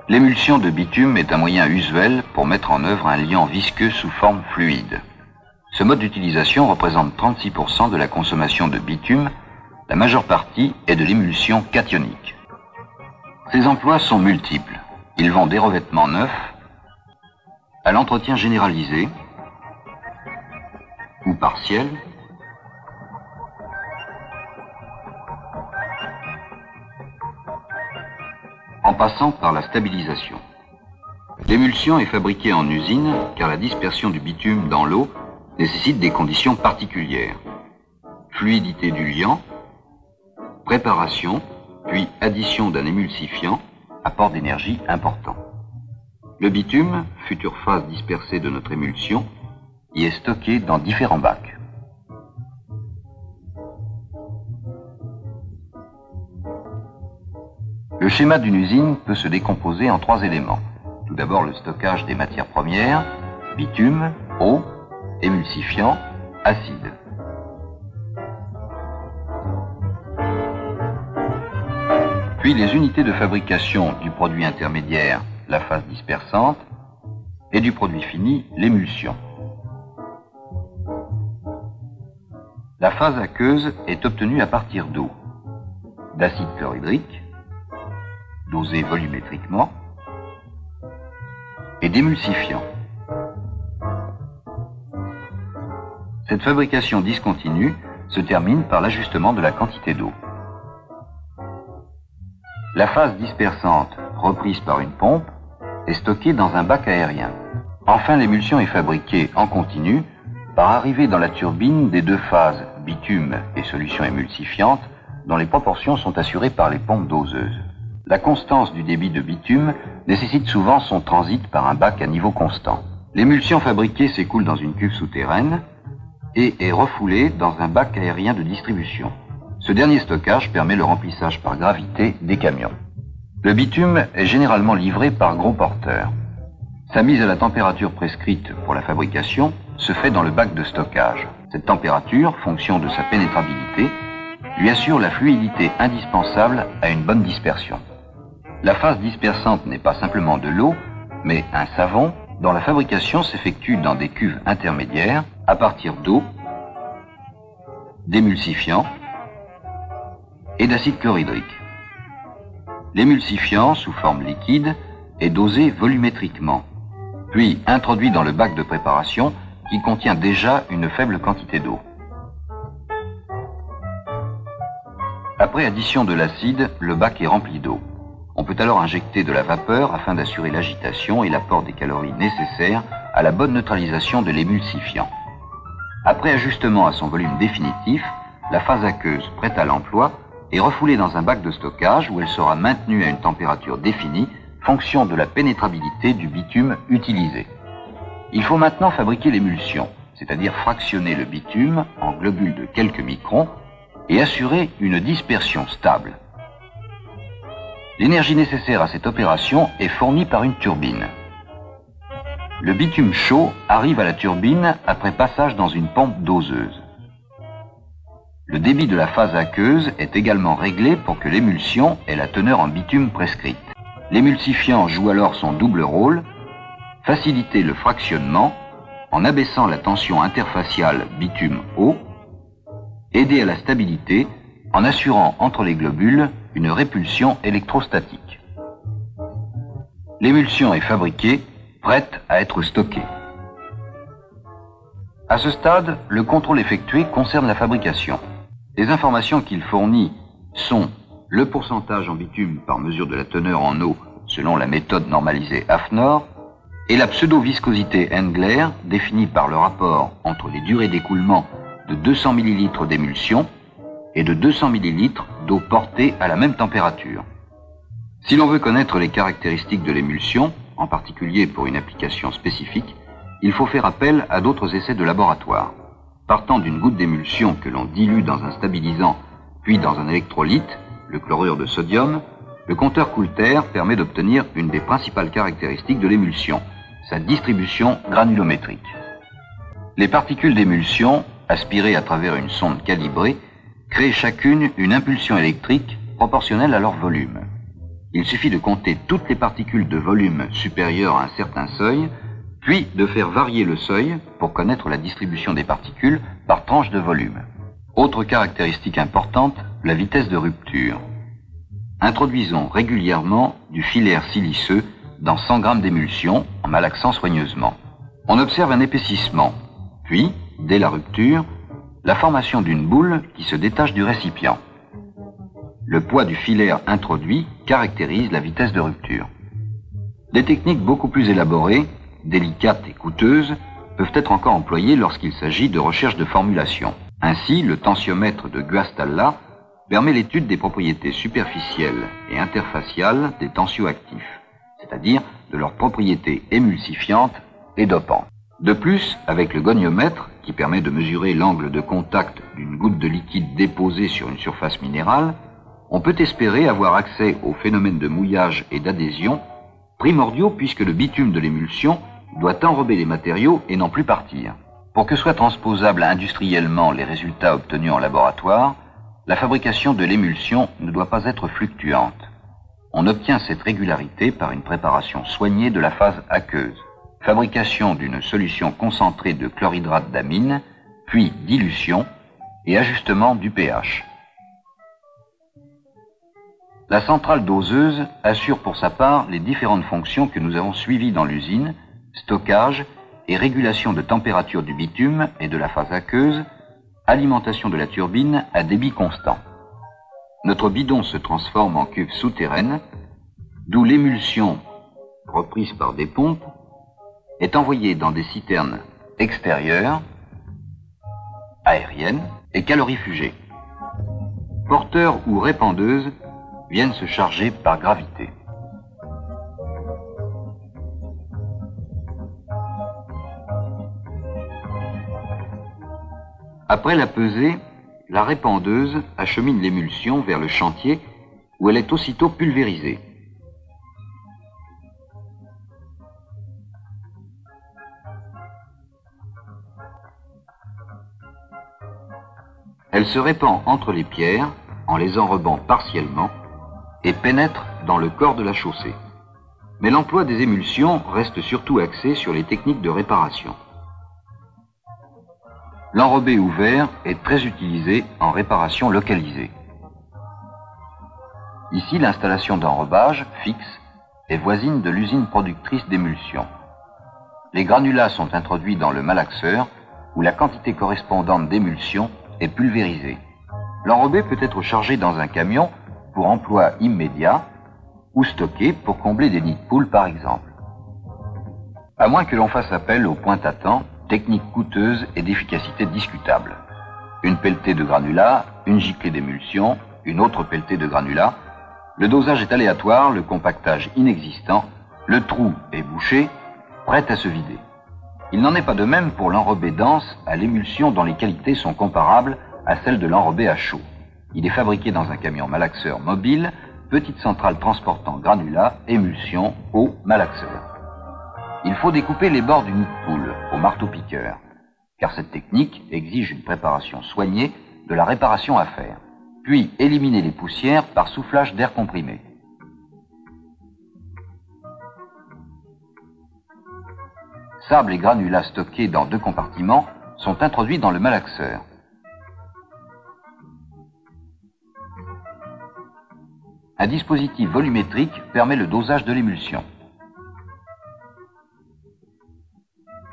L'émulsion de bitume est un moyen usuel pour mettre en œuvre un liant visqueux sous forme fluide. Ce mode d'utilisation représente 36% de la consommation de bitume, la majeure partie est de l'émulsion cationique. Ces emplois sont multiples. Ils vont des revêtements neufs à l'entretien généralisé ou partiel, en passant par la stabilisation. L'émulsion est fabriquée en usine car la dispersion du bitume dans l'eau nécessite des conditions particulières. Fluidité du liant, préparation, puis addition d'un émulsifiant, apport d'énergie important. Le bitume, future phase dispersée de notre émulsion, y est stocké dans différents bacs. Le schéma d'une usine peut se décomposer en 3 éléments. Tout d'abord le stockage des matières premières, bitume, eau, émulsifiant, acide. Puis les unités de fabrication du produit intermédiaire, la phase dispersante, et du produit fini, l'émulsion. La phase aqueuse est obtenue à partir d'eau, d'acide chlorhydrique, dosé volumétriquement, et d'émulsifiant. Cette fabrication discontinue se termine par l'ajustement de la quantité d'eau. La phase dispersante, reprise par une pompe, est stockée dans un bac aérien. Enfin, l'émulsion est fabriquée en continu par arrivée dans la turbine des 2 phases, bitume et solution émulsifiante, dont les proportions sont assurées par les pompes doseuses. La constance du débit de bitume nécessite souvent son transit par un bac à niveau constant. L'émulsion fabriquée s'écoule dans une cuve souterraine et est refoulée dans un bac aérien de distribution. Ce dernier stockage permet le remplissage par gravité des camions. Le bitume est généralement livré par gros porteurs. Sa mise à la température prescrite pour la fabrication se fait dans le bac de stockage. Cette température, fonction de sa pénétrabilité, lui assure la fluidité indispensable à une bonne dispersion. La phase dispersante n'est pas simplement de l'eau, mais un savon dont la fabrication s'effectue dans des cuves intermédiaires à partir d'eau, d'émulsifiant et d'acide chlorhydrique. L'émulsifiant, sous forme liquide, est dosé volumétriquement, puis introduit dans le bac de préparation qui contient déjà une faible quantité d'eau. Après addition de l'acide, le bac est rempli d'eau. On peut alors injecter de la vapeur afin d'assurer l'agitation et l'apport des calories nécessaires à la bonne neutralisation de l'émulsifiant. Après ajustement à son volume définitif, la phase aqueuse prête à l'emploi est refoulée dans un bac de stockage où elle sera maintenue à une température définie, fonction de la pénétrabilité du bitume utilisé. Il faut maintenant fabriquer l'émulsion, c'est-à-dire fractionner le bitume en globules de quelques microns et assurer une dispersion stable. L'énergie nécessaire à cette opération est fournie par une turbine. Le bitume chaud arrive à la turbine après passage dans une pompe doseuse. Le débit de la phase aqueuse est également réglé pour que l'émulsion ait la teneur en bitume prescrite. L'émulsifiant joue alors son double rôle, faciliter le fractionnement en abaissant la tension interfaciale bitume-eau, aider à la stabilité en assurant entre les globules une répulsion électrostatique. L'émulsion est fabriquée, prête à être stockée. À ce stade, le contrôle effectué concerne la fabrication. Les informations qu'il fournit sont le pourcentage en bitume par mesure de la teneur en eau selon la méthode normalisée AFNOR et la pseudo-viscosité Engler définie par le rapport entre les durées d'écoulement de 200 ml d'émulsion et de 200 ml d'eau portée à la même température. Si l'on veut connaître les caractéristiques de l'émulsion, en particulier pour une application spécifique, il faut faire appel à d'autres essais de laboratoire. Partant d'une goutte d'émulsion que l'on dilue dans un stabilisant puis dans un électrolyte, le chlorure de sodium, le compteur Coulter permet d'obtenir une des principales caractéristiques de l'émulsion, sa distribution granulométrique. Les particules d'émulsion, aspirées à travers une sonde calibrée, créent chacune une impulsion électrique proportionnelle à leur volume. Il suffit de compter toutes les particules de volume supérieur à un certain seuil, puis de faire varier le seuil pour connaître la distribution des particules par tranche de volume. Autre caractéristique importante, la vitesse de rupture. Introduisons régulièrement du filaire siliceux dans 100 g d'émulsion en malaxant soigneusement. On observe un épaississement, puis, dès la rupture, la formation d'une boule qui se détache du récipient. Le poids du filaire introduit caractérise la vitesse de rupture. Des techniques beaucoup plus élaborées, délicates et coûteuses, peuvent être encore employées lorsqu'il s'agit de recherche de formulation. Ainsi, le tensiomètre de Guastalla permet l'étude des propriétés superficielles et interfaciales des tensioactifs, c'est-à-dire de leurs propriétés émulsifiantes et dopantes. De plus, avec le goniomètre, qui permet de mesurer l'angle de contact d'une goutte de liquide déposée sur une surface minérale, on peut espérer avoir accès aux phénomènes de mouillage et d'adhésion, primordiaux puisque le bitume de l'émulsion doit enrober les matériaux et non plus partir. Pour que soient transposables industriellement les résultats obtenus en laboratoire, la fabrication de l'émulsion ne doit pas être fluctuante. On obtient cette régularité par une préparation soignée de la phase aqueuse, fabrication d'une solution concentrée de chlorhydrate d'amine, puis dilution et ajustement du pH. La centrale doseuse assure pour sa part les différentes fonctions que nous avons suivies dans l'usine, stockage et régulation de température du bitume et de la phase aqueuse, alimentation de la turbine à débit constant. Notre bidon se transforme en cuve souterraine, d'où l'émulsion, reprise par des pompes, est envoyée dans des citernes extérieures, aériennes et calorifugées. Porteurs ou répandeuses viennent se charger par gravité. Après la pesée, la répandeuse achemine l'émulsion vers le chantier où elle est aussitôt pulvérisée. Elle se répand entre les pierres en les enrobant partiellement et pénètre dans le corps de la chaussée. Mais l'emploi des émulsions reste surtout axé sur les techniques de réparation. L'enrobé ouvert est très utilisé en réparation localisée. Ici, l'installation d'enrobage fixe est voisine de l'usine productrice d'émulsion. Les granulats sont introduits dans le malaxeur où la quantité correspondante d'émulsion est pulvérisée. L'enrobé peut être chargé dans un camion pour emploi immédiat ou stocké pour combler des nids de poules par exemple. À moins que l'on fasse appel au pointe-à-temps, technique coûteuse et d'efficacité discutable. Une pelletée de granulats, une giclée d'émulsion, une autre pelletée de granulats. Le dosage est aléatoire, le compactage inexistant, le trou est bouché, prêt à se vider. Il n'en est pas de même pour l'enrobé dense à l'émulsion dont les qualités sont comparables à celles de l'enrobé à chaud. Il est fabriqué dans un camion malaxeur mobile, petite centrale transportant granulats, émulsion, eau, malaxeur. Il faut découper les bords du nid de poule au marteau-piqueur, car cette technique exige une préparation soignée de la réparation à faire, puis éliminer les poussières par soufflage d'air comprimé. Sable et granulats stockés dans 2 compartiments sont introduits dans le malaxeur. Un dispositif volumétrique permet le dosage de l'émulsion.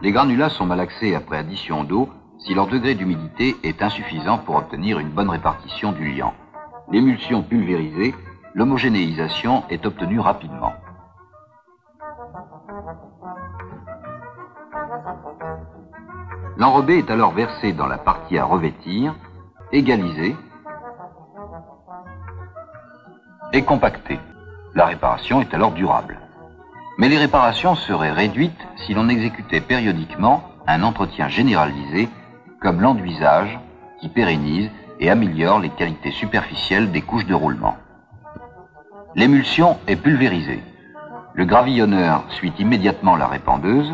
Les granulats sont malaxés après addition d'eau si leur degré d'humidité est insuffisant pour obtenir une bonne répartition du liant. L'émulsion pulvérisée, l'homogénéisation est obtenue rapidement. L'enrobé est alors versé dans la partie à revêtir, égalisé et compacté. La réparation est alors durable. Mais les réparations seraient réduites si l'on exécutait périodiquement un entretien généralisé comme l'enduisage qui pérennise et améliore les qualités superficielles des couches de roulement. L'émulsion est pulvérisée. Le gravillonneur suit immédiatement la répandeuse.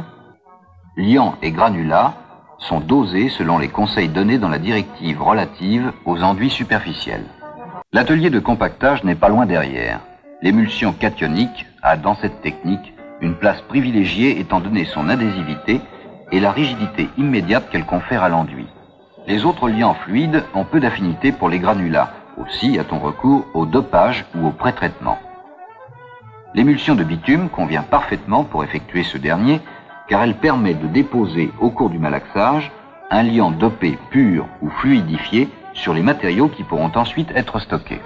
Liant et granulat sont dosés selon les conseils donnés dans la directive relative aux enduits superficiels. L'atelier de compactage n'est pas loin derrière. L'émulsion cationique a dans cette technique une place privilégiée étant donné son adhésivité et la rigidité immédiate qu'elle confère à l'enduit. Les autres liants fluides ont peu d'affinité pour les granulats. Aussi a-t-on recours au dopage ou au pré-traitement. L'émulsion de bitume convient parfaitement pour effectuer ce dernier, car elle permet de déposer au cours du malaxage un liant dopé pur ou fluidifié sur les matériaux qui pourront ensuite être stockés.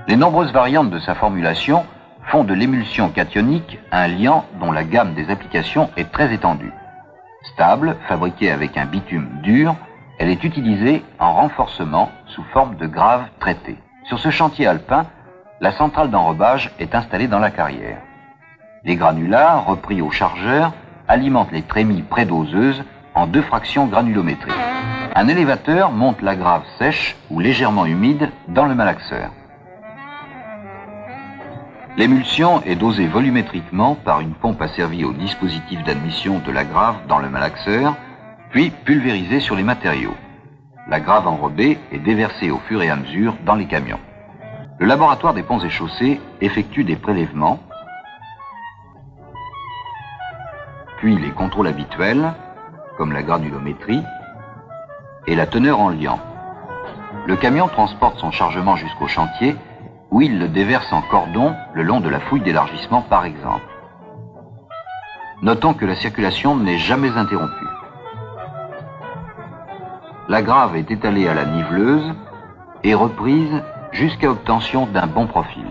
Les nombreuses variantes de sa formulation font de l'émulsion cationique un liant dont la gamme des applications est très étendue. Stable, fabriquée avec un bitume dur, elle est utilisée en renforcement sous forme de graves traités. Sur ce chantier alpin, la centrale d'enrobage est installée dans la carrière. Les granulats, repris au chargeur, alimentent les trémies prédoseuses en 2 fractions granulométriques. Un élévateur monte la grave sèche ou légèrement humide dans le malaxeur. L'émulsion est dosée volumétriquement par une pompe asservie au dispositif d'admission de la grave dans le malaxeur, puis pulvérisée sur les matériaux. La grave enrobée est déversée au fur et à mesure dans les camions. Le laboratoire des ponts et chaussées effectue des prélèvements, puis les contrôles habituels, comme la granulométrie et la teneur en liant. Le camion transporte son chargement jusqu'au chantier, où il le déverse en cordon le long de la fouille d'élargissement par exemple. Notons que la circulation n'est jamais interrompue. La grave est étalée à la niveleuse et reprise jusqu'à obtention d'un bon profil.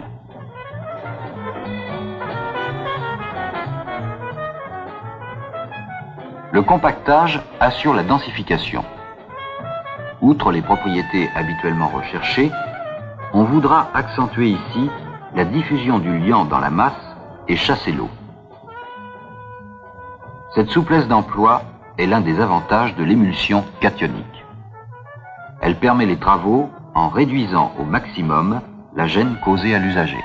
Le compactage assure la densification. Outre les propriétés habituellement recherchées, on voudra accentuer ici la diffusion du liant dans la masse et chasser l'eau. Cette souplesse d'emploi est l'un des avantages de l'émulsion cationique. Elle permet les travaux en réduisant au maximum la gêne causée à l'usager.